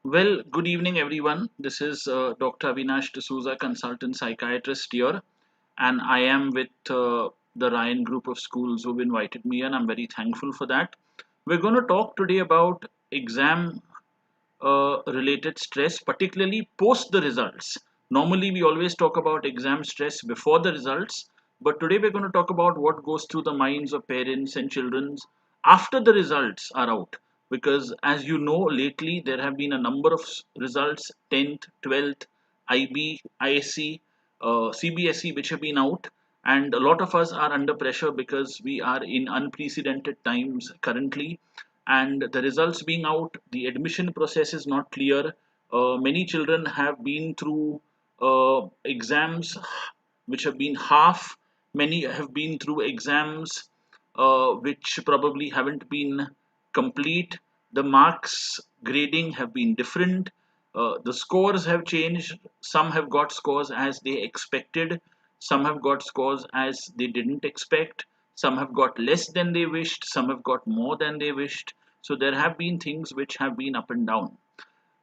Well, good evening, everyone. This is Dr. Avinash Desousa, consultant psychiatrist here, and I am with the Ryan Group of Schools who've invited me, and I'm very thankful for that. We're going to talk today about exam related stress, particularly post the results. Normally, we always talk about exam stress before the results, but today we're going to talk about what goes through the minds of parents and children after the results are out. Because, as you know, lately there have been a number of results 10th, 12th, IB, ISC, CBSE, which have been out. And a lot of us are under pressure because we are in unprecedented times currently, and the results being out, the admission process is not clear. Many children have been through exams which have been half, many have been through exams which probably haven't been complete. The marks grading have been different. The scores have changed. Some have got scores as they expected, some have got scores as they didn't expect, some have got less than they wished, some have got more than they wished. So there have been things which have been up and down.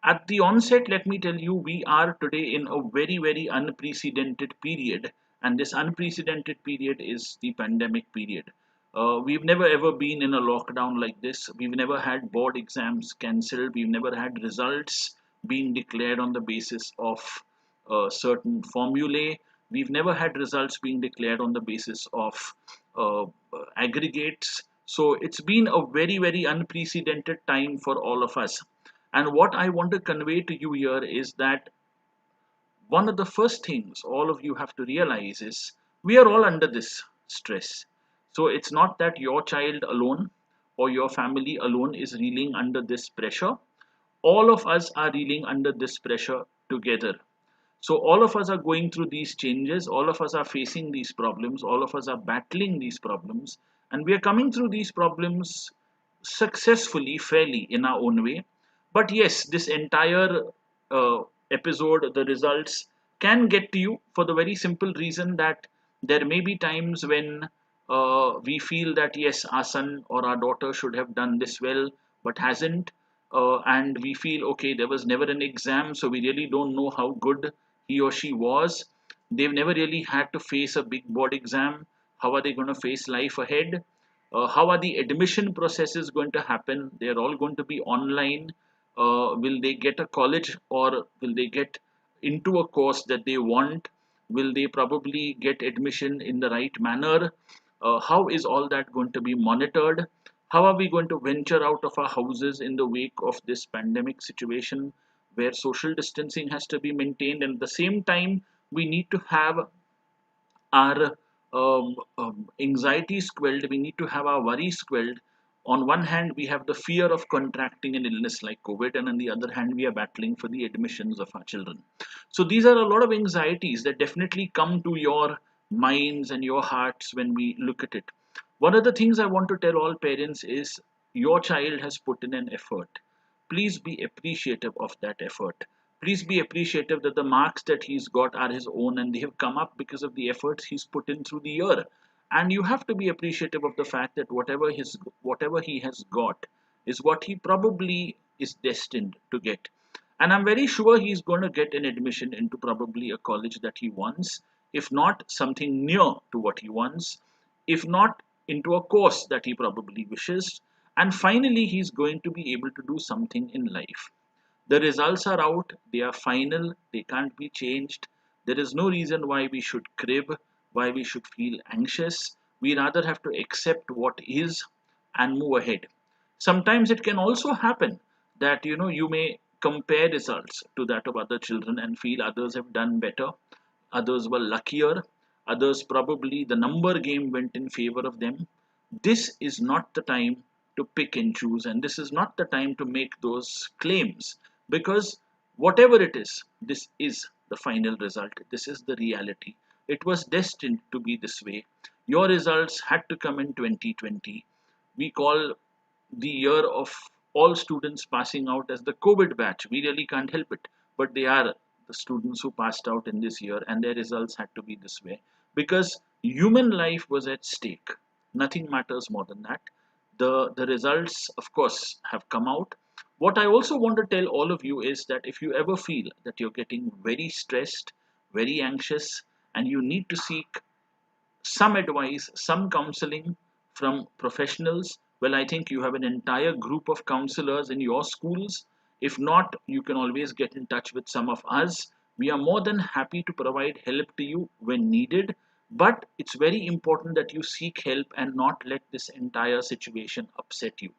At the onset, let me tell you, we are today in a very, very unprecedented period, and this unprecedented period is the pandemic period. We've never ever been in a lockdown like this. We've never had board exams cancelled. We've never had results being declared on the basis of certain formulae. We've never had results being declared on the basis of uh, aggregates. So it's been a very, very unprecedented time for all of us. And what I want to convey to you here is that one of the first things all of you have to realize is we are all under this stress. So it's not that your child alone or your family alone is reeling under this pressure. All of us are reeling under this pressure together. So all of us are going through these changes, all of us are facing these problems, all of us are battling these problems, and we are coming through these problems successfully, fairly in our own way. But yes, this entire uh, episode, the results can get to you for the very simple reason that there may be times when we feel that yes, our son or our daughter should have done this well but hasn't, and we feel okay, there was never an exam, so we really don't know how good he or she was. They've never really had to face a big board exam. How are they going to face life ahead? How are the admission processes going to happen? They're all going to be online. Will they get a college, or will they get into a course that they want? Will they probably get admission in the right manner? How is all that going to be monitored? How are we going to venture out of our houses in the wake of this pandemic situation where social distancing has to be maintained, and at the same time we need to have our anxieties quelled, we need to have our worries quelled. On one hand, we have the fear of contracting an illness like COVID, and on the other hand, we are battling for the admissions of our children. So, these are a lot of anxieties that definitely come to your minds and your hearts when we look at it. One of the things I want to tell all parents is your child has put in an effort. Please be appreciative of that effort. Please be appreciative that the marks that he's got are his own and they have come up because of the efforts he's put in through the year. And you have to be appreciative of the fact that whatever he has got is what he probably is destined to get. And I'm very sure he's going to get an admission into probably a college that he wants, if not something near to what he wants, if not into a course that he probably wishes. And finally, he's going to be able to do something in life. The results are out, they are final, they can't be changed. There is no reason why we should crib, why we should feel anxious. We rather have to accept what is and move ahead. Sometimes it can also happen that you may compare results to that of other children and feel others have done better, others were luckier, others probably the number game went in favor of them. This is not the time to pick and choose, and this is not the time to make those claims, because whatever it is, this is the final result, this is the reality. It was destined to be this way. Your results had to come in 2020. We call the year of all students passing out as the COVID batch. We really can't help it, but they are the students who passed out in this year, and their results had to be this way because human life was at stake. Nothing matters more than that. The results, of course, have come out. What I also want to tell all of you is that if you ever feel that you're getting very stressed, very anxious, and you need to seek some advice, some counseling from professionals, well, I think you have an entire group of counselors in your schools. If not, you can always get in touch with some of us. We are more than happy to provide help to you when needed, but it's very important that you seek help and not let this entire situation upset you.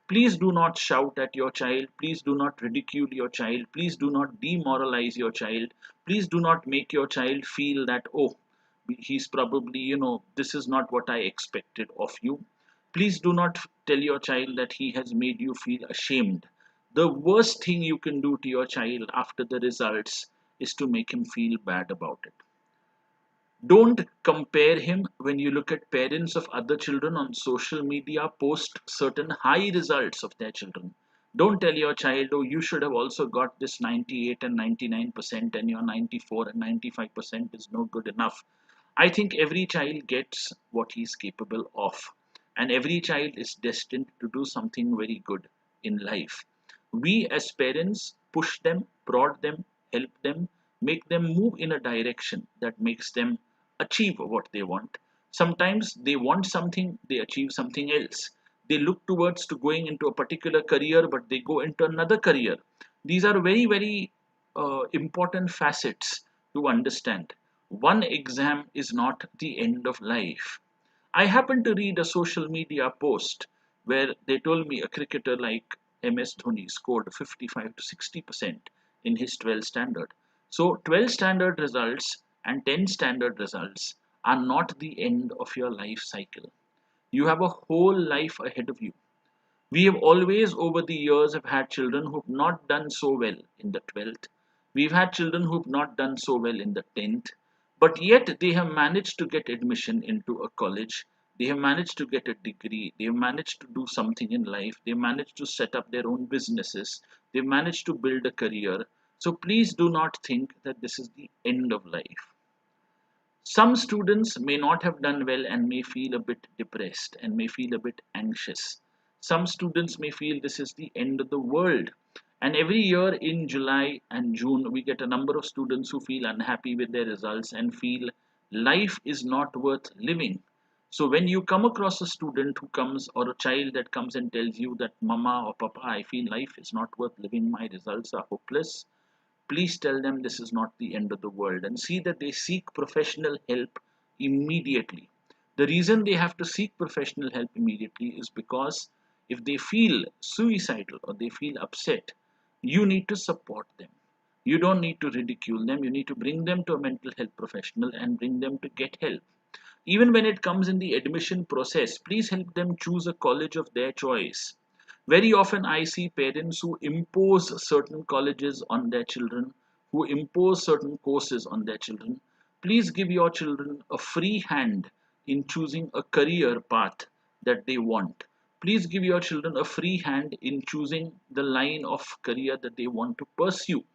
Please do not shout at your child. Please do not ridicule your child. Please do not demoralize your child. Please do not make your child feel that, oh, he's probably, this is not what I expected of you. Please do not tell your child that he has made you feel ashamed. The worst thing you can do to your child after the results is to make him feel bad about it. Don't compare him. When you look at parents of other children on social media post certain high results of their children. Don't tell your child, oh, you should have also got this 98 and 99% and your 94 and 95% is no good enough. I think every child gets what he's capable of, and every child is destined to do something very good in life. We as parents push them, prod them, help them, make them move in a direction that makes them achieve what they want. Sometimes they want something, they achieve something else. They look towards to going into a particular career, but they go into another career. These are very, very important facets to understand. One exam is not the end of life. I happened to read a social media post where they told me a cricketer like MS Dhoni scored 55 to 60% in his 12 standard. So 12 standard results and 10 standard results are not the end of your life cycle. You have a whole life ahead of you. We have always over the years have had children who've not done so well in the 12th. We've had children who've not done so well in the 10th, but yet they have managed to get admission into a college. They have managed to get a degree. They have managed to do something in life. They have managed to set up their own businesses. They've managed to build a career. So please do not think that this is the end of life. Some students may not have done well and may feel a bit depressed and may feel a bit anxious. Some students may feel this is the end of the world. And every year in July and June, we get a number of students who feel unhappy with their results and feel life is not worth living. So when you come across a student who comes or a child that comes and tells you that mama or papa, I feel life is not worth living, my results are hopeless, please tell them this is not the end of the world and see that they seek professional help immediately. The reason they have to seek professional help immediately is because if they feel suicidal or they feel upset, you need to support them. You don't need to ridicule them. You need to bring them to a mental health professional and bring them to get help. Even when it comes in the admission process, please help them choose a college of their choice. Very often I see parents who impose certain colleges on their children, who impose certain courses on their children. Please give your children a free hand in choosing a career path that they want. Please give your children a free hand in choosing the line of career that they want to pursue.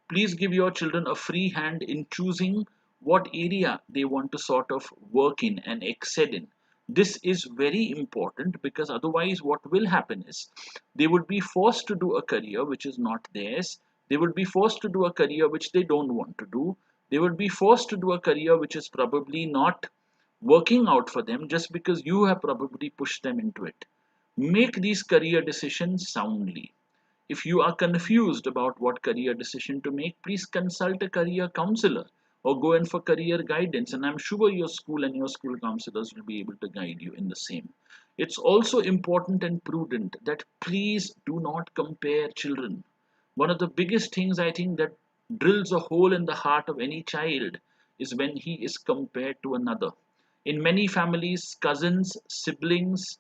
Please give your children a free hand in choosing what area they want to sort of work in and excel in. This is very important because otherwise what will happen is they would be forced to do a career which is not theirs. They would be forced to do a career which they don't want to do. They would be forced to do a career which is probably not working out for them just because you have probably pushed them into it. Make these career decisions soundly. If you are confused about what career decision to make, please consult a career counselor or go in for career guidance. And I'm sure your school and your school counselors will be able to guide you in the same. It's also important and prudent that please do not compare children. One of the biggest things I think that drills a hole in the heart of any child is when he is compared to another. In many families, cousins, siblings,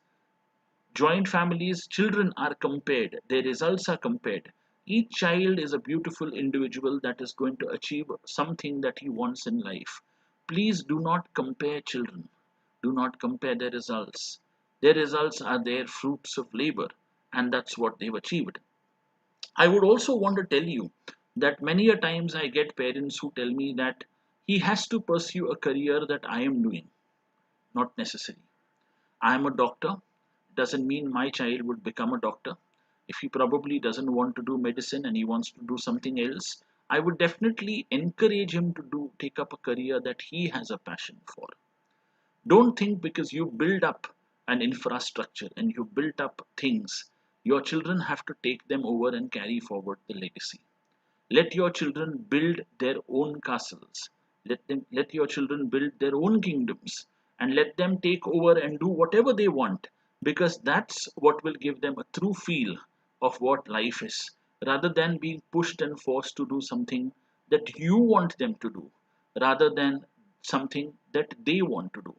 joint families, children are compared, their results are compared. Each child is a beautiful individual that is going to achieve something that he wants in life. Please do not compare children. Do not compare their results. Their results are their fruits of labor, and that's what they've achieved. I would also want to tell you that many a times I get parents who tell me that he has to pursue a career that I am doing. Not necessary. I am a doctor, doesn't mean my child would become a doctor. If he probably doesn't want to do medicine and he wants to do something else, I would definitely encourage him to take up a career that he has a passion for. Don't think because you build up an infrastructure and you built up things, your children have to take them over and carry forward the legacy. Let your children build their own castles. Let your children build their own kingdoms and let them take over and do whatever they want, because that's what will give them a true feel of what life is, rather than being pushed and forced to do something that you want them to do rather than something that they want to do.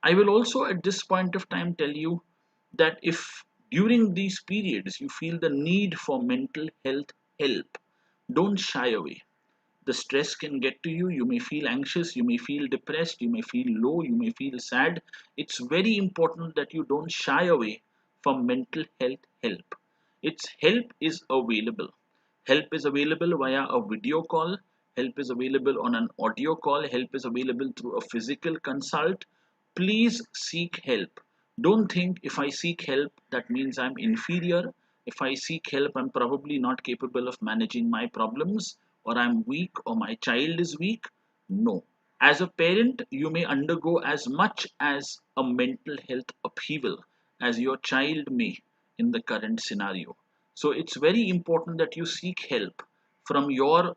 I will also at this point of time tell you that if during these periods you feel the need for mental health help, don't shy away. The stress can get to you. You may feel anxious, you may feel depressed, you may feel low, you may feel sad. It's very important that you don't shy away from mental health help. Its help is available. Help is available via a video call, help is available on an audio call, help is available through a physical consult. Please seek help. Don't think if I seek help, that means I'm inferior. If I seek help, I'm probably not capable of managing my problems, or I'm weak, or my child is weak. No. As a parent, you may undergo as much as a mental health upheaval as your child may in the current scenario. So it's very important that you seek help from your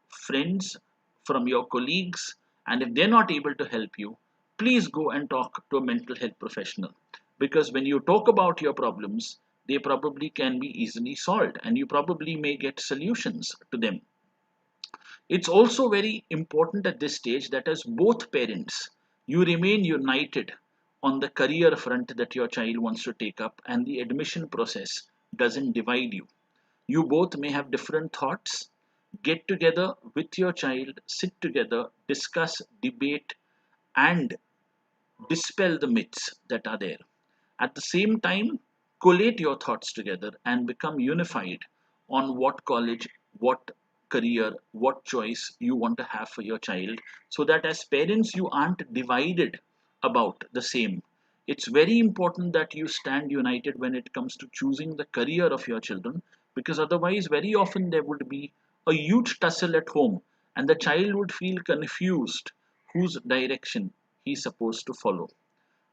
friends, from your colleagues, and if they're not able to help you, please go and talk to a mental health professional. Because when you talk about your problems, they probably can be easily solved and you probably may get solutions to them. It's also very important at this stage that as both parents, you remain united on the career front that your child wants to take up and the admission process doesn't divide you. You both may have different thoughts. Get together with your child, sit together, discuss, debate, and dispel the myths that are there. At the same time, collate your thoughts together and become unified on what college, what career, what choice you want to have for your child, so that as parents you aren't divided about the same. It's very important that you stand united when it comes to choosing the career of your children, because otherwise, very often there would be a huge tussle at home and the child would feel confused whose direction he's supposed to follow.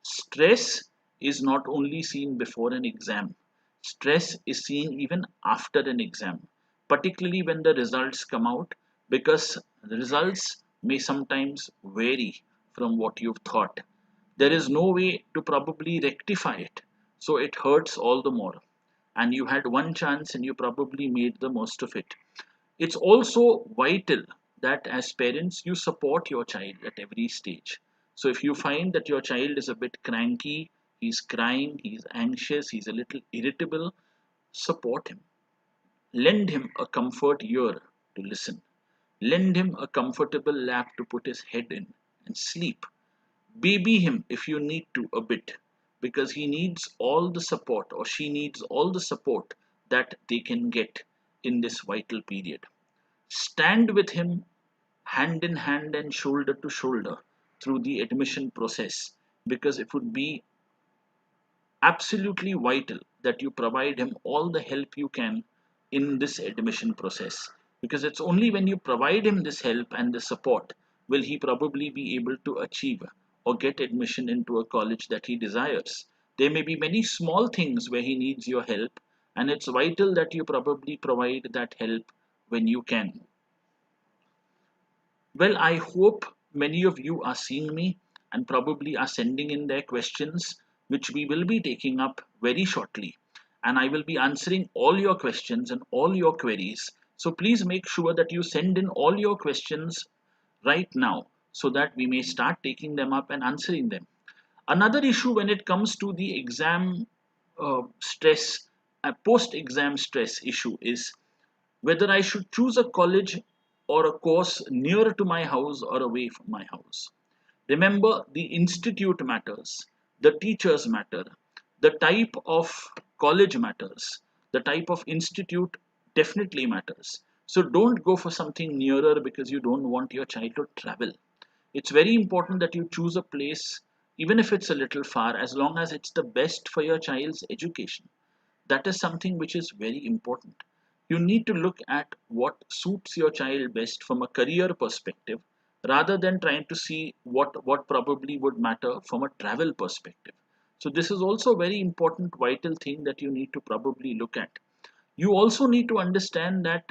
Stress is not only seen before an exam, stress is seen even after an exam, particularly when the results come out, because the results may sometimes vary from what you've thought. There is no way to probably rectify it, so it hurts all the more. And you had one chance and you probably made the most of it. It's also vital that as parents you support your child at every stage. So if you find that your child is a bit cranky, he's crying, he's anxious, he's a little irritable, support him. Lend him a comfort ear to listen. Lend him a comfortable lap to put his head in and sleep. Baby him if you need to a bit, because he needs all the support or she needs all the support that they can get in this vital period. Stand with him hand in hand and shoulder to shoulder through the admission process, because it would be absolutely vital that you provide him all the help you can in this admission process, because it's only when you provide him this help and the support will he probably be able to achieve or get admission into a college that he desires. There may be many small things where he needs your help, and it's vital that you probably provide that help when you can. Well, I hope many of you are seeing me and probably are sending in their questions, which we will be taking up very shortly. And I will be answering all your questions and all your queries. So please make sure that you send in all your questions right now so that we may start taking them up and answering them. Another issue when it comes to the exam stress, post exam stress issue is whether I should choose a college or a course nearer to my house or away from my house. Remember, the institute matters, the teachers matter, the type of college matters, the type of institute definitely matters. So don't go for something nearer because you don't want your child to travel. It's very important that you choose a place, even if it's a little far, as long as it's the best for your child's education. That is something which is very important. You need to look at what suits your child best from a career perspective rather than trying to see what probably would matter from a travel perspective. So this is also a very important vital thing that you need to probably look at. You also need to understand that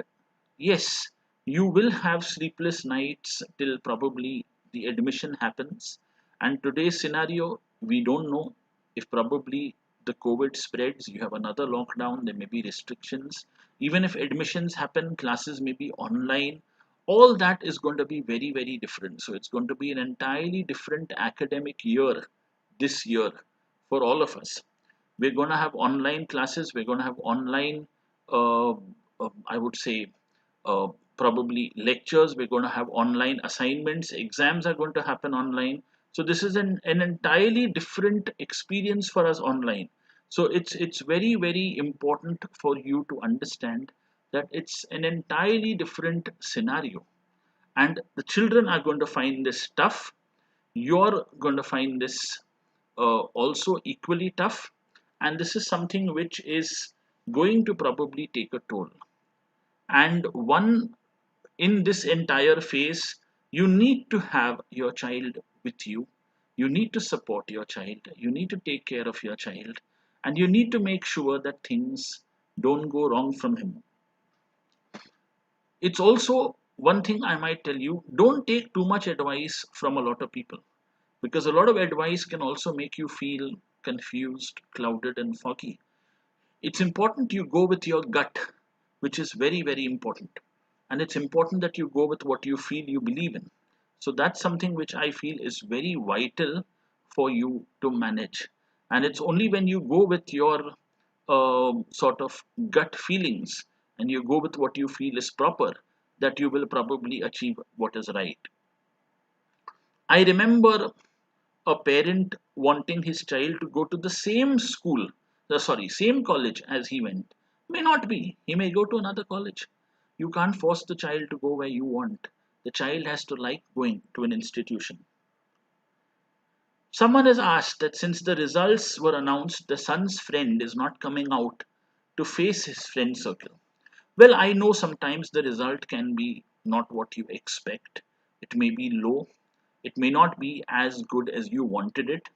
yes, you will have sleepless nights till probably the admission happens. And today's scenario, we don't know if probably the COVID spreads, you have another lockdown, there may be restrictions. Even if admissions happen, classes may be online. All that is going to be very, very different. So it's going to be an entirely different academic year this year for all of us. We're going to have online classes, we're going to have online, uh, I would say, uh, probably lectures, we're going to have online assignments, exams are going to happen online. So this is an entirely different experience for us online. So it's very, very important for you to understand that it's an entirely different scenario, and the children are going to find this tough. You're going to find this also equally tough, and this is something which is going to probably take a toll. And one, in this entire phase, you need to have your child with you. You need to support your child, you need to take care of your child, and you need to make sure that things don't go wrong from him. It's also one thing I might tell you: don't take too much advice from a lot of people, because a lot of advice can also make you feel confused, clouded, and foggy. It's important you go with your gut, which is very, very important. And it's important that you go with what you feel you believe in. So that's something which I feel is very vital for you to manage. And it's only when you go with your sort of gut feelings and you go with what you feel is proper that you will probably achieve what is right. I remember a parent wanting his child to go to the same school, same college as he went. May not be. He may go to another college. You can't force the child to go where you want. The child has to like going to an institution. Someone has asked that since the results were announced, the son's friend is not coming out to face his friend circle. Well, I know sometimes the result can be not what you expect. It may be low. It may not be as good as you wanted it.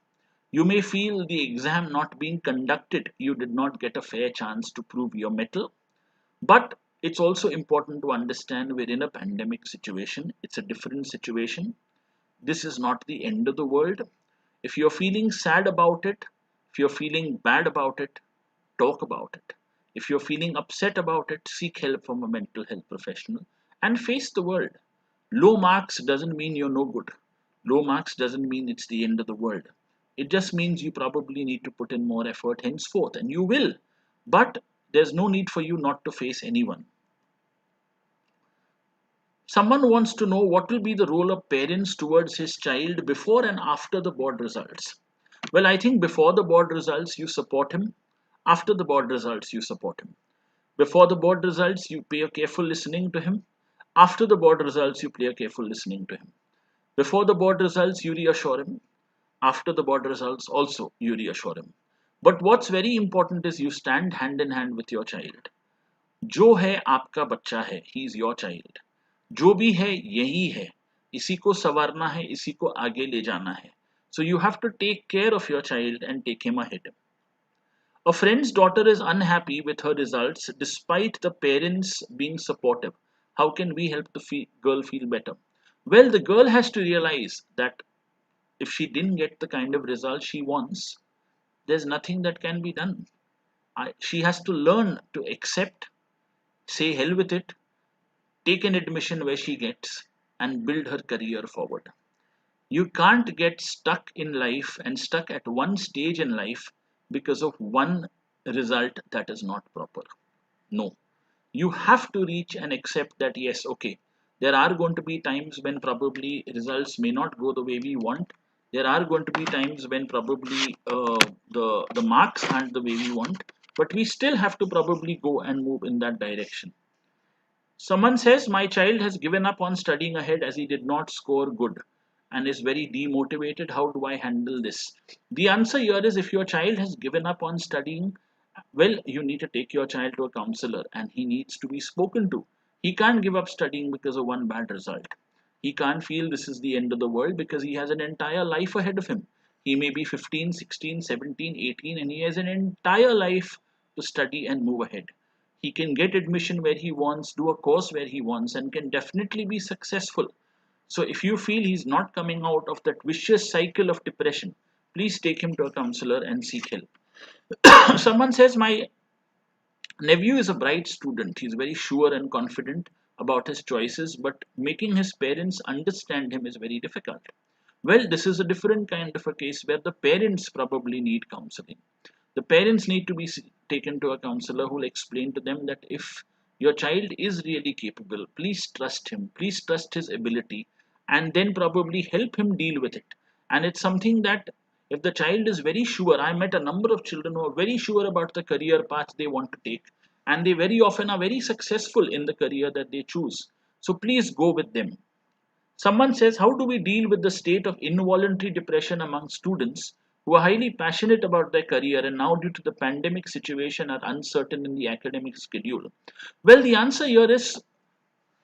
You may feel the exam not being conducted, you did not get a fair chance to prove your mettle. But it's also important to understand we're in a pandemic situation. It's a different situation. This is not the end of the world. If you're feeling sad about it, if you're feeling bad about it, talk about it. If you're feeling upset about it, seek help from a mental health professional and face the world. Low marks doesn't mean you're no good. Low marks doesn't mean it's the end of the world. It just means you probably need to put in more effort henceforth, and you will. But there's no need for you not to face anyone. Someone wants to know what will be the role of parents towards his child before and after the board results. Well, I think before the board results, you support him. After the board results, you support him. Before the board results, you pay a careful listening to him. After the board results, you pay a careful listening to him. Before the board results, you reassure him. After the board results, also you reassure him. But what's very important is you stand hand in hand with your child. जो है आपका बच्चा है, he is your child. जो भी है यही है, इसी को संवारना है, इसी को आगे ले जाना है. So you have to take care of your child and take him ahead. A friend's daughter is unhappy with her results despite the parents being supportive. How can we help the girl feel better? Well, the girl has to realize that if she didn't get the kind of result she wants, there's nothing that can be done. She has to learn to accept, say hell with it, take an admission where she gets, and build her career forward. You can't get stuck in life and stuck at one stage in life because of one result that is not proper. No. You have to reach and accept that yes, okay, there are going to be times when probably results may not go the way we want. There are going to be times when probably the marks aren't the way we want, but we still have to probably go and move in that direction. Someone says, my child has given up on studying ahead as he did not score good and is very demotivated. How do I handle this? The answer here is if your child has given up on studying Well, you need to take your child to a counselor and he needs to be spoken to. He can't give up studying because of one bad result. He can't feel this is the end of the world because he has an entire life ahead of him. He may be 15, 16, 17, 18, and he has an entire life to study and move ahead. He can get admission where he wants, do a course where he wants, and can definitely be successful. So if you feel he's not coming out of that vicious cycle of depression, please take him to a counselor and seek help. Someone says, my nephew is a bright student. He's very sure and confident about his choices, but making his parents understand him is very difficult. Well, this is a different kind of a case where the parents probably need counseling. The parents need to be taken to a counselor who will explain to them that if your child is really capable, please trust him, please trust his ability, and then probably help him deal with it. And it's something that if the child is very sure, I met a number of children who are very sure about the career path they want to take, and they very often are very successful in the career that they choose. So please go with them. Someone says, how do we deal with the state of involuntary depression among students who are highly passionate about their career and now, due to the pandemic situation, are uncertain in the academic schedule? Well, the answer here is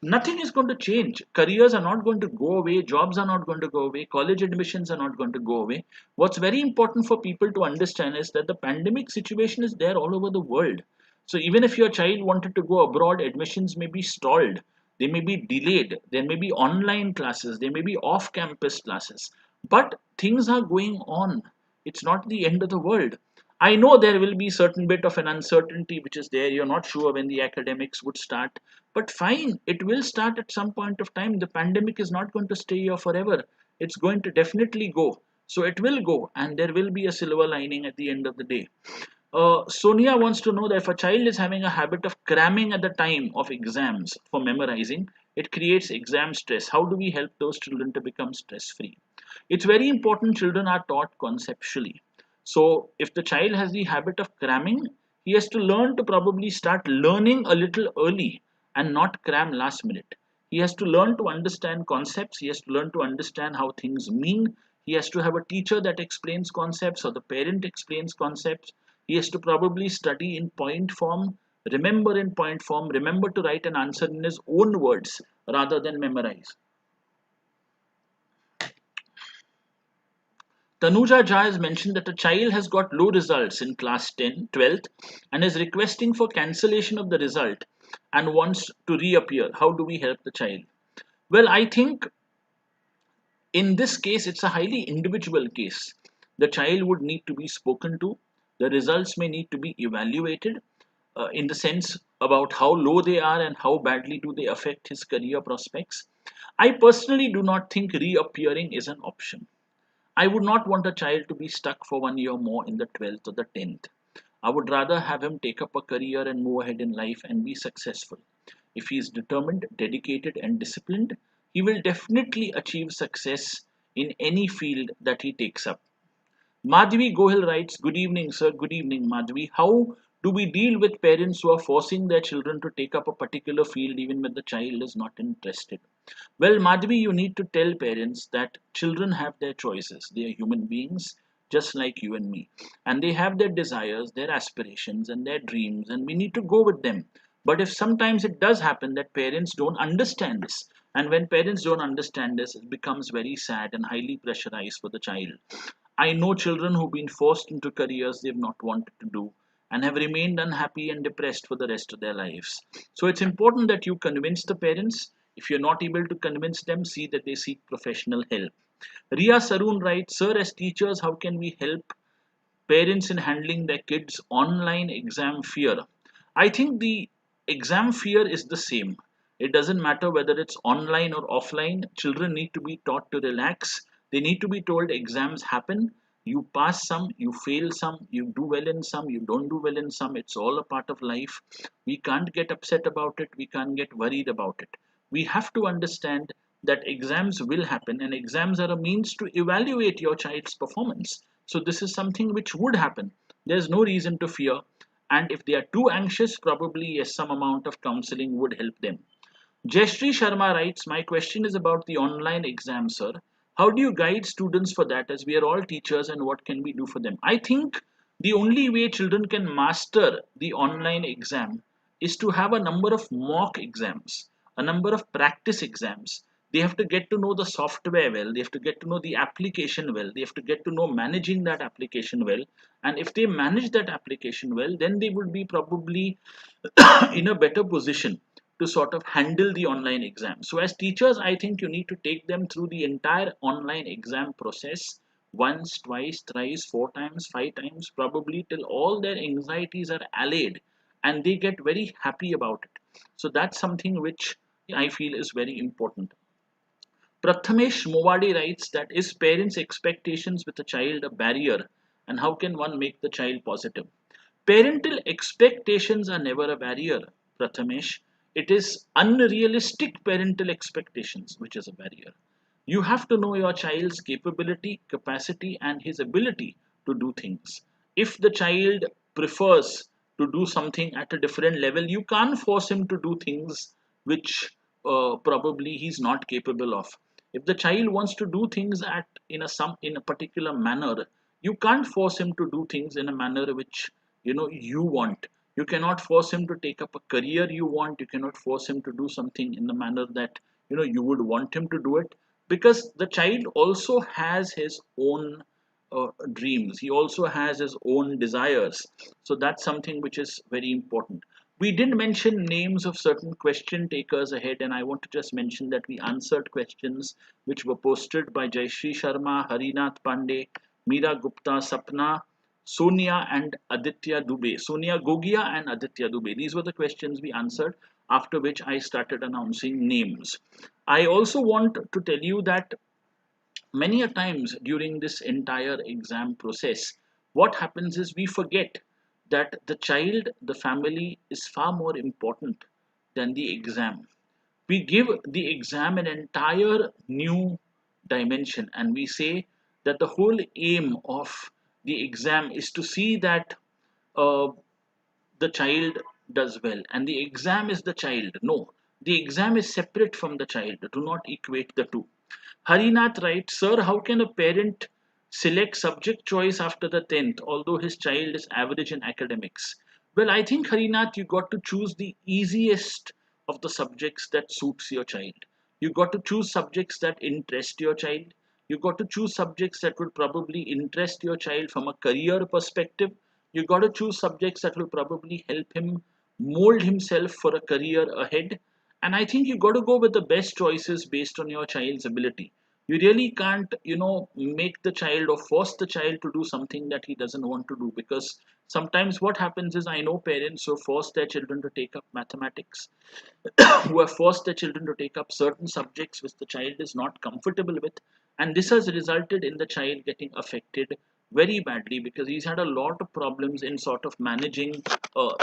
nothing is going to change. Careers are not going to go away, jobs are not going to go away, college admissions are not going to go away. What's very important for people to understand is that the pandemic situation is there all over the world. So even if your child wanted to go abroad, admissions may be stalled, they may be delayed, there may be online classes, there may be off campus classes, but things are going on. It's not the end of the world. I know there will be certain bit of an uncertainty which is there. You're not sure when the academics would start, but fine, it will start at some point of time. The pandemic is not going to stay here forever. It's going to definitely go. So it will go, and there will be a silver lining at the end of the day. Sonia wants to know that if a child is having a habit of cramming at the time of exams for memorizing, it creates exam stress. How do we help those children to become stress free? It's very important children are taught conceptually. So if the child has the habit of cramming, he has to learn to probably start learning a little early and not cram last minute. He has to learn to understand concepts. He has to learn to understand how things mean. He has to have a teacher that explains concepts or the parent explains concepts. He has to probably study in point form, remember in point form, remember to write an answer in his own words rather than memorize. Tanuja Jha has mentioned that a child has got low results in class 10, 12th and is requesting for cancellation of the result and wants to reappear. How do we help the child? Well, I think in this case, it's a highly individual case. The child would need to be spoken to. The results may need to be evaluated in the sense about how low they are and how badly do they affect his career prospects. I personally do not think reappearing is an option. I would not want a child to be stuck for 1 year more in the 12th or the 10th. I would rather have him take up a career and move ahead in life and be successful. If he is determined, dedicated, and disciplined, he will definitely achieve success in any field that he takes up. Madhvi Gohil writes, good evening, sir. Good evening, Madhvi. How do we deal with parents who are forcing their children to take up a particular field even when the child is not interested? Well, Madhvi, you need to tell parents that children have their choices. They are human beings just like you and me. And they have their desires, their aspirations, and their dreams, and we need to go with them. But if sometimes it does happen that parents don't understand this, and when parents don't understand this, it becomes very sad and highly pressurized for the child. I know children who've been forced into careers they've not wanted to do and have remained unhappy and depressed for the rest of their lives. So it's important that you convince the parents. If you're not able to convince them, see that they seek professional help. Ria Saroon writes, sir, as teachers, how can we help parents in handling their kids' online exam fear? I think the exam fear is the same. It doesn't matter whether it's online or offline. Children need to be taught to relax. They need to be told exams happen. You pass some, you fail some, you do well in some, you don't do well in some. It's all a part of life. We can't get upset about it. We can't get worried about it. We have to understand that exams will happen and exams are a means to evaluate your child's performance. So this is something which would happen. There's no reason to fear. And if they are too anxious, probably yes, some amount of counseling would help them. Jayashree Sharma writes, my question is about the online exam, sir. How do you guide students for that as we are all teachers and what can we do for them? I think The only way children can master the online exam is to have a number of mock exams, a number of practice exams. They have to get to know the software well, they have to get to know the application well, they have to get to know managing that application well. And if they manage that application well, then they would be probably in a better position to sort of handle the online exam. So as teachers, I think you need to take them through the entire online exam process once, twice, thrice, four times, five times, probably till all their anxieties are allayed and they get very happy about it. So that's something which I feel is very important. Prathamesh Movadi writes that is parents' expectations with a child a barrier, and how can one make the child positive? Parental expectations are never a barrier, Prathamesh. It is unrealistic parental expectations which is a barrier. You have to know your child's capability, capacity, and his ability to do things. If the child prefers to do something at a different level, you can't force him to do things which probably he's not capable of. If the child wants to do things at in a particular manner, you can't force him to do things in a manner which you want. You cannot force him to take up a career you want. You cannot force him to do something in the manner that you would want him to do it, because the child also has his own dreams, he also has his own desires. So that's something which is very important. We didn't mention names of certain question takers ahead, and I want to just mention that we answered questions which were posted by Jayashree Sharma, Harinath Pandey, Meera Gupta, Sapna, Sonia and Aditya Dubey, Sonia Gogia and Aditya Dubey. These were the questions we answered, after which I started announcing names. I also want to tell you that many a times during this entire exam process, what happens is we forget that the child, the family is far more important than the exam. We give the exam an entire new dimension, and we say that the whole aim of the exam is to see that uh, the child does well, and the exam is the child. No, the exam is separate from the child. Do not equate the two. Harinath writes, Sir, how can a parent select subject choice after the 10th, although his child is average in academics? Well, I think, Harinath, you got to choose the easiest of the subjects that suits your child. You got to choose subjects that interest your child. You got to choose subjects that would probably interest your child from a career perspective. You got to choose subjects that will probably help him mold himself for a career ahead. And I think you got to go with the best choices based on your child's ability. You really can't make the child or force the child to do something that he doesn't want to do, because sometimes what happens is, I know parents who force their children to take up mathematics, who have forced their children to take up certain subjects which the child is not comfortable with, and this has resulted in the child getting affected very badly, because he's had a lot of problems in sort of managing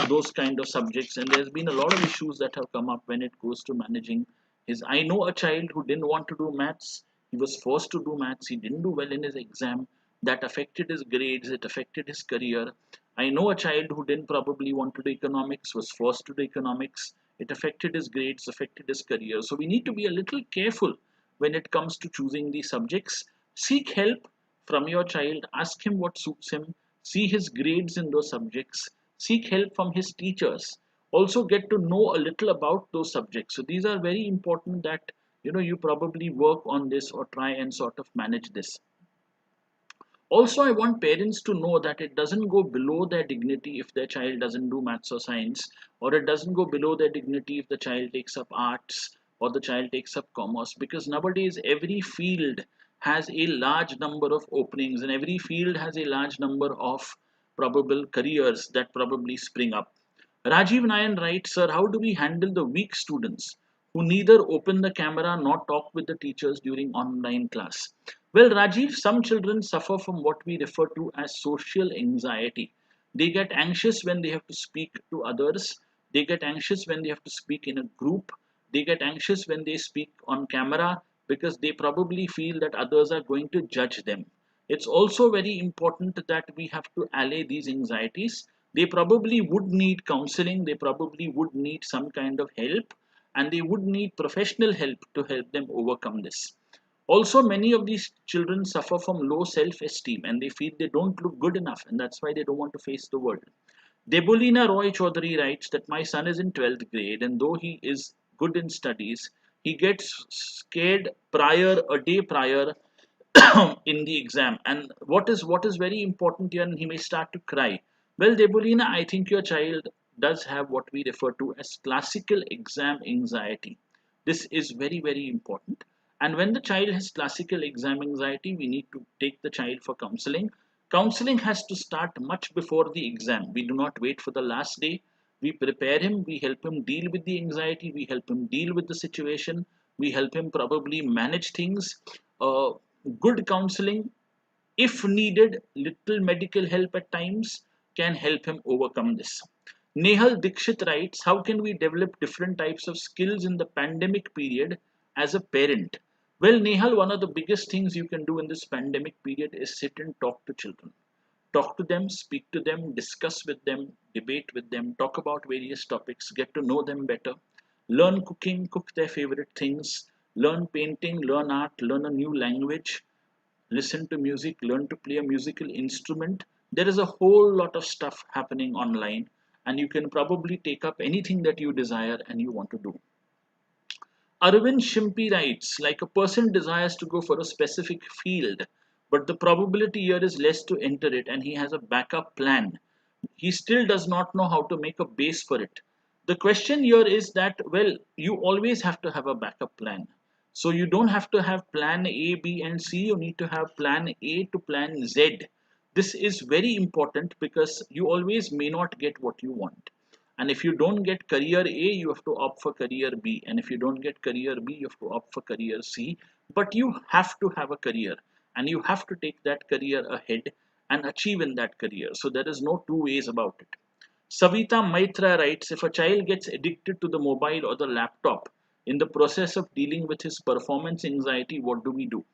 those kind of subjects, and there's been a lot of issues that have come up when it goes to managing his. I know a child who didn't want to do maths, he was forced to do maths, he didn't do well in his exam, that affected his grades, it affected his career. I know a child who didn't probably want to do economics, was forced to do economics, it affected his grades, affected his career. So we need to be a little careful when it comes to choosing these subjects. Seek help from your child, ask him what suits him, see his grades in those subjects, seek help from his teachers. Also get to know a little about those subjects. So these are very important that you probably work on this or try and sort of manage this. Also, I want parents to know that it doesn't go below their dignity if their child doesn't do maths or science, or it doesn't go below their dignity if the child takes up arts or the child takes up commerce, because nowadays every field has a large number of openings and every field has a large number of probable careers that probably spring up. Rajiv Nayan writes, Sir, how do we handle the weak students who neither open the camera nor talk with the teachers during online class? Well, Rajiv, some children suffer from what we refer to as social anxiety. They get anxious when they have to speak to others. They get anxious when they have to speak in a group. They get anxious when they speak on camera because they probably feel that others are going to judge them. It's also very important that we have to allay these anxieties. They probably would need counseling, they probably would need some kind of help, and they would need professional help to help them overcome this. Also, many of these children suffer from low self-esteem and they feel they don't look good enough, and that's why they don't want to face the world. Debolina Roy Chaudhary writes that my son is in 12th grade, and though he is good in studies, he gets scared a day prior in the exam. And what is very important here, and he may start to cry. Well, Debolina, I think your child does have what we refer to as classical exam anxiety. This is very, very important. And when the child has classical exam anxiety, we need to take the child for counseling. Counseling has to start much before the exam. We do not wait for the last day. We prepare him, we help him deal with the anxiety, we help him deal with the situation, we help him probably manage things. Uh, Good counseling, if needed, little medical help at times can help him overcome this. Nehal Dikshit writes, how can we develop different types of skills in the pandemic period as a parent? Well, Nehal, one of the biggest things you can do in this pandemic period is sit and talk to children. Talk to them, speak to them, discuss with them, debate with them, talk about various topics, get to know them better. Learn cooking, cook their favorite things, learn painting, learn art, learn a new language, listen to music, learn to play a musical instrument. There is a whole lot of stuff happening online, and you can probably take up anything that you desire and you want to do. Arvind Shimpi writes, like a person desires to go for a specific field, but the probability here is less to enter it, and he has a backup plan. He still does not know how to make a base for it. The question here is that, well, you always have to have a backup plan. So you don't have to have plan A, B, and C. You need to have plan A to plan Z. This is very important because you always may not get what you want. And if you don't get career A, you have to opt for career B. And if you don't get career B, you have to opt for career C. But you have to have a career and you have to take that career ahead and achieve in that career. So there is no two ways about it. Savita Maitra writes, if a child gets addicted to the mobile or the laptop in the process of dealing with his performance anxiety, what do we do?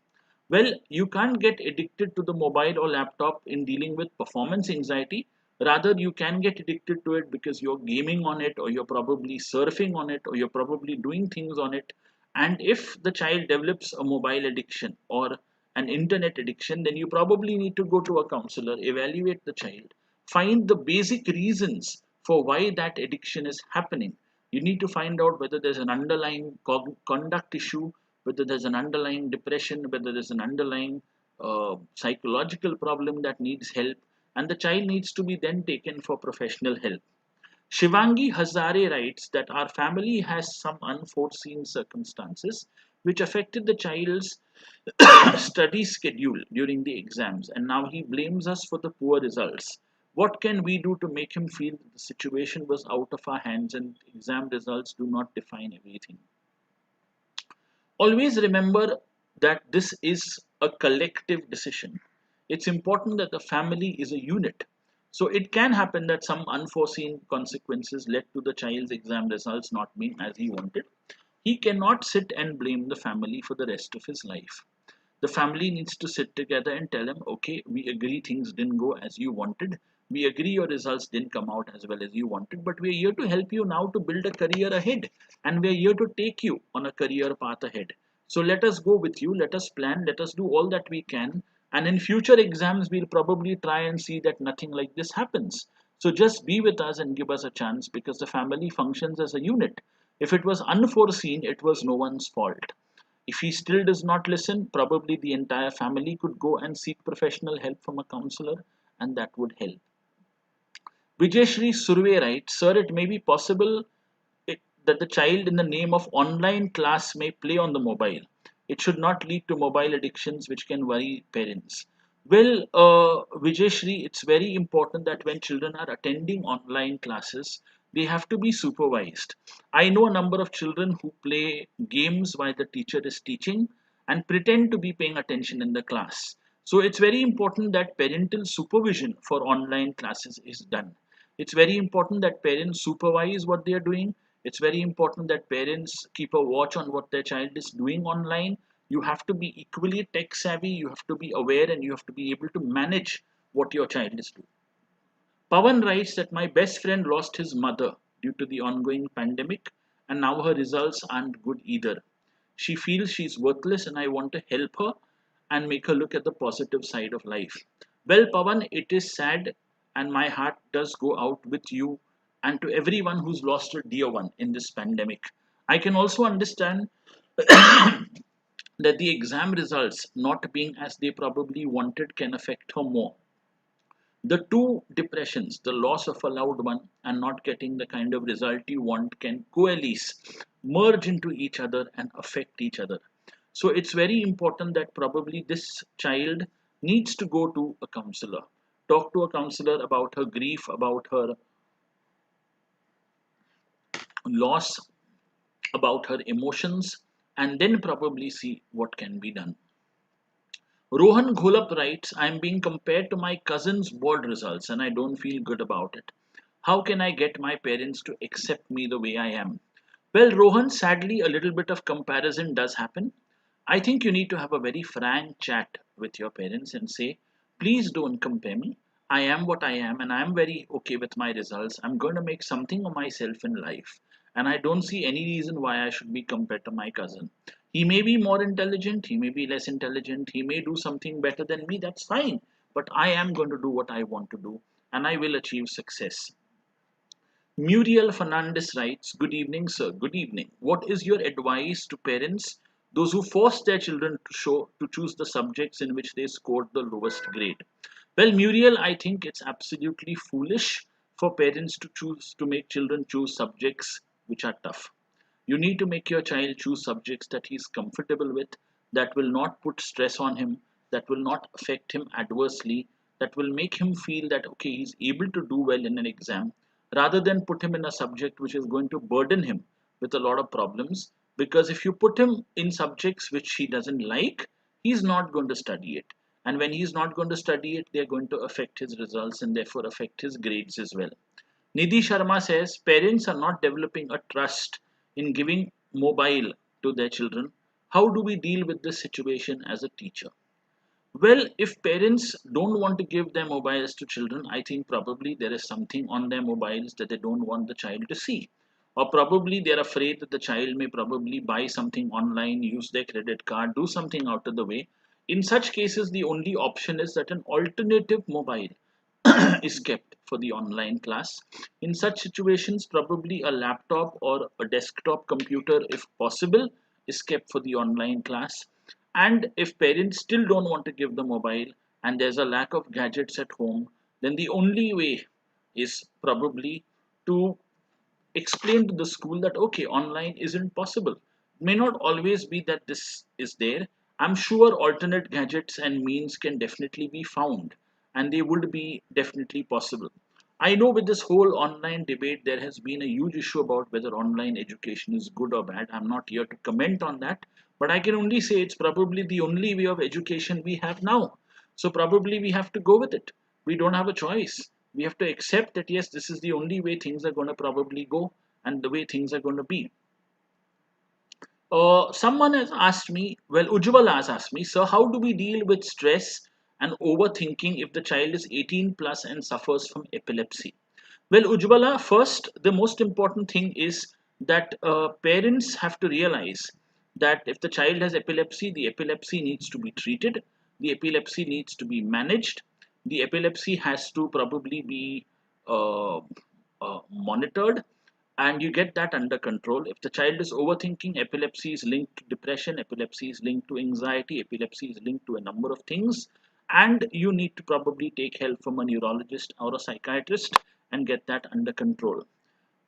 Well, you can't get addicted to the mobile or laptop in dealing with performance anxiety. Rather, you can get addicted to it because you're gaming on it, or you're probably surfing on it, or you're probably doing things on it. And if the child develops a mobile addiction or an internet addiction, then you probably need to go to a counselor, evaluate the child, find the basic reasons for why that addiction is happening. You need to find out whether there's an underlying conduct issue, whether there's an underlying depression, whether there's an underlying psychological problem that needs help, and the child needs to be then taken for professional help. Shivangi Hazare writes that our family has some unforeseen circumstances which affected the child's study schedule during the exams, and now he blames us for the poor results. What can we do to make him feel that the situation was out of our hands and exam results do not define everything? Always remember that this is a collective decision. It's important that the family is a unit. So it can happen that some unforeseen consequences led to the child's exam results not being as he wanted. He cannot sit and blame the family for the rest of his life. The family needs to sit together and tell him, okay, we agree things didn't go as you wanted. We agree your results didn't come out as well as you wanted, but we're here to help you now to build a career ahead. And we're here to take you on a career path ahead. So let us go with you, let us plan, let us do all that we can. And in future exams, we'll probably try and see that nothing like this happens. So just be with us and give us a chance because the family functions as a unit. If it was unforeseen, it was no one's fault. If he still does not listen, probably the entire family could go and seek professional help from a counselor, and that would help. Vijayshri Surve writes, sir, it may be possible that the child in the name of online class may play on the mobile. It should not lead to mobile addictions which can worry parents. Well, Vijayshri, it's very important that when children are attending online classes, they have to be supervised. I know a number of children who play games while the teacher is teaching and pretend to be paying attention in the class. So it's very important that parental supervision for online classes is done. It's very important that parents supervise what they are doing. It's very important that parents keep a watch on what their child is doing online. You have to be equally tech savvy, you have to be aware, and you have to be able to manage what your child is doing. Pawan writes that my best friend lost his mother due to the ongoing pandemic, and now her results aren't good either. She feels she's worthless, and I want to help her and make her look at the positive side of life. Well, Pavan, it is sad, and my heart does go out with you and to everyone who's lost a dear one in this pandemic. I can also understand that the exam results not being as they probably wanted can affect her more. The two depressions, the loss of a loved one and not getting the kind of result you want, can coalesce, merge into each other, and affect each other. So it's very important that probably this child needs to go to a counselor, talk to a counselor about her grief, about her loss, about her emotions, and then probably see what can be done. Rohan Gholap writes, I'm being compared to my cousin's board results and I don't feel good about it. How can I get my parents to accept me the way I am? Well, Rohan, sadly, a little bit of comparison does happen. I think you need to have a very frank chat with your parents and say, please don't compare me. I am what I am and I am very okay with my results. I'm going to make something of myself in life. And I don't see any reason why I should be compared to my cousin. He may be more intelligent, he may be less intelligent, he may do something better than me, that's fine. But I am going to do what I want to do and I will achieve success. Muriel Fernandez writes, good evening, sir. Good evening. What is your advice to parents, those who force their children to choose the subjects in which they scored the lowest grade? Well, Muriel, I think it's absolutely foolish for parents to make children choose subjects which are tough. You need to make your child choose subjects that he's comfortable with, that will not put stress on him, that will not affect him adversely, that will make him feel that, okay, he's able to do well in an exam, rather than put him in a subject which is going to burden him with a lot of problems. Because if you put him in subjects which he doesn't like, he's not going to study it. And when he's not going to study it, they're going to affect his results and therefore affect his grades as well. Nidhi Sharma says parents are not developing a trust in giving mobile to their children. How do we deal with this situation as a teacher? Well, if parents don't want to give their mobiles to children, I think probably there is something on their mobiles that they don't want the child to see. Or probably they're afraid that the child may probably buy something online, use their credit card, do something out of the way. In such cases, the only option is that an alternative mobile is kept for the online class. In such situations, probably a laptop or a desktop computer, if possible, is kept for the online class. And if parents still don't want to give the mobile and there's a lack of gadgets at home, then the only way is probably to explain to the school that okay, online isn't possible. It may not always be that this is there. I'm sure alternate gadgets and means can definitely be found and they would be definitely possible. I know with this whole online debate there has been a huge issue about whether online education is good or bad. I'm not here to comment on that, but I can only say it's probably the only way of education we have now. So probably we have to go with it. We don't have a choice. We have to accept that yes, this is the only way things are going to probably go and the way things are going to be. Someone has asked me, well, Ujjwal has asked me, sir, how do we deal with stress and overthinking if the child is 18 plus and suffers from epilepsy? Well, Ujjwala, first, the most important thing is that parents have to realize that if the child has epilepsy, the epilepsy needs to be treated, the epilepsy needs to be managed, the epilepsy has to probably be uh, monitored, and you get that under control. If the child is overthinking, epilepsy is linked to depression, epilepsy is linked to anxiety, epilepsy is linked to a number of things, and you need to probably take help from a neurologist or a psychiatrist and get that under control.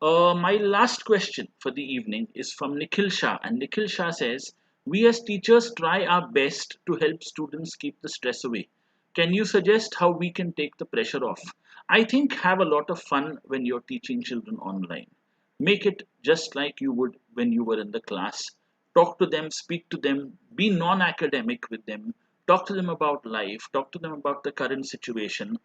My last question for the evening is from Nikhil Shah, and Nikhil Shah says, we as teachers try our best to help students keep the stress away. Can you suggest how we can take the pressure off? I think have a lot of fun when you're teaching children online. Make it just like you would when you were in the class. Talk to them, speak to them, be non academic with them, talk to them about life, talk to them about the current situation,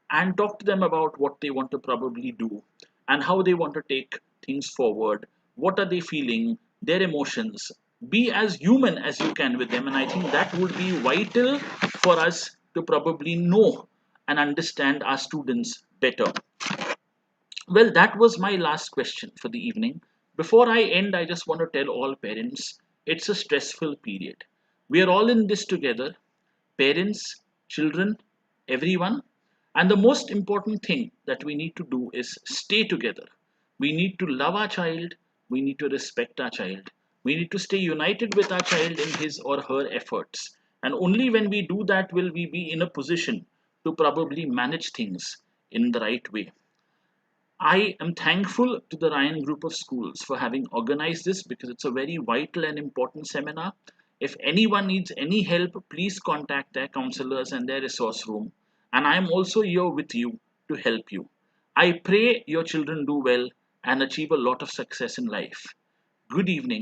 and talk to them about what they want to probably do and how they want to take things forward. What are they feeling, their emotions. Be as human as you can with them, and I think that would be vital for us to probably know and understand our students better. Well, that was my last question for the evening. Before I end, I just want to tell all parents It's a stressful period. We are all in this together, parents, children, everyone. And the most important thing that we need to do is stay together. We need to love our child. We need to respect our child. We need to stay united with our child in his or her efforts. And only when we do that will we be in a position to probably manage things in the right way. I am thankful to the Ryan Group of Schools for having organized this because it's a very vital and important seminar. If anyone needs any help, please contact their counselors and their resource room. And I am also here with you to help you. I pray your children do well and achieve a lot of success in life. Good evening.